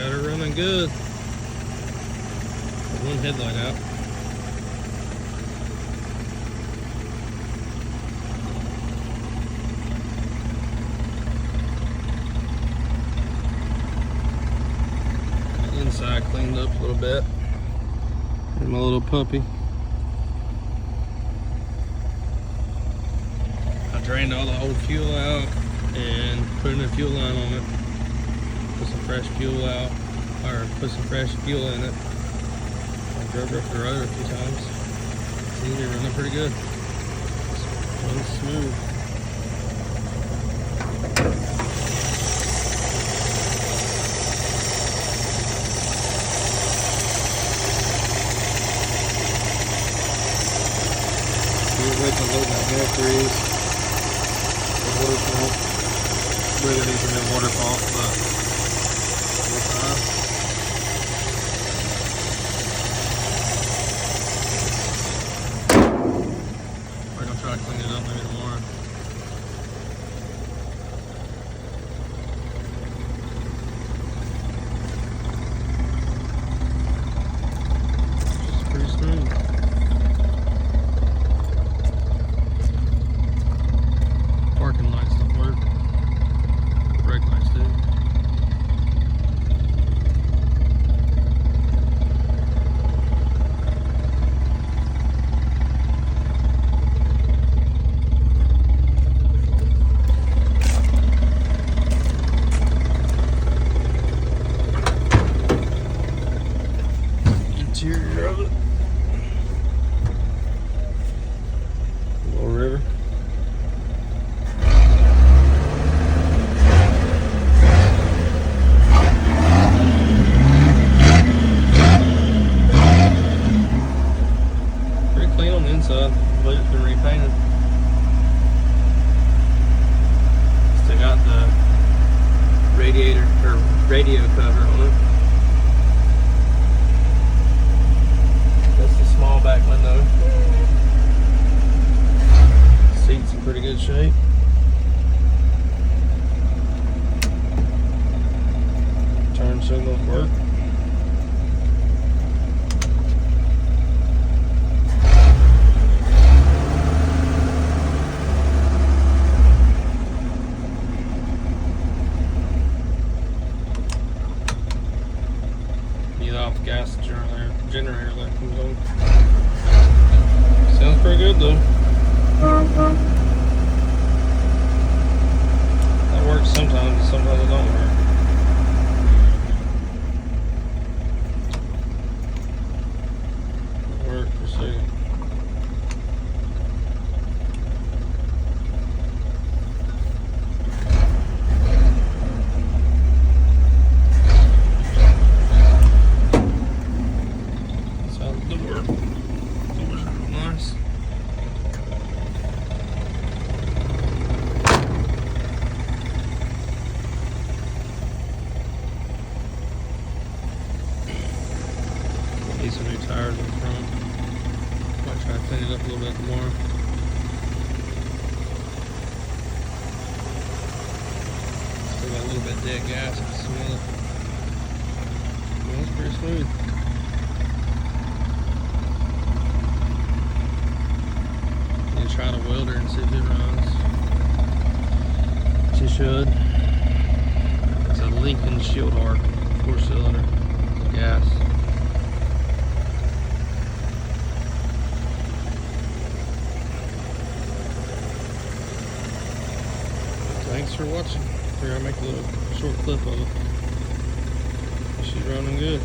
Got her running good. One headlight out. Inside cleaned up a little bit. And my little puppy. I drained all the old fuel out and put a new fuel line on it. Put some fresh fuel out, or put some fresh fuel in it. I drove up the road a few times. See, they're running pretty good. It's running smooth. We're waiting to load my batteries. The water pump. Really needs a new water pump, but we're fine. We're gonna try to clean it up maybe tomorrow. It's pretty smooth. Parking lights don't work. Brake lights do. Interior of it. Little river. Clean on the inside, but it's been repainted. Still got the radiator or radio cover on it. That's the small back window. Seats in pretty good shape. Turn signals work. Off the gas generator light comes on. Sounds pretty good though. That works sometimes, and sometimes it don't work. It worked for a second. Nice. Need some new tires in front. Might try to clean it up a little bit tomorrow. Still got a little bit of dead gas, I can smell it. Well, it's pretty smooth. Try to weld her and see if it runs. She should. It's a Lincoln Shield Arc 4-cylinder gas. Thanks for watching. Here, I'll make a little short clip of it. She's running good.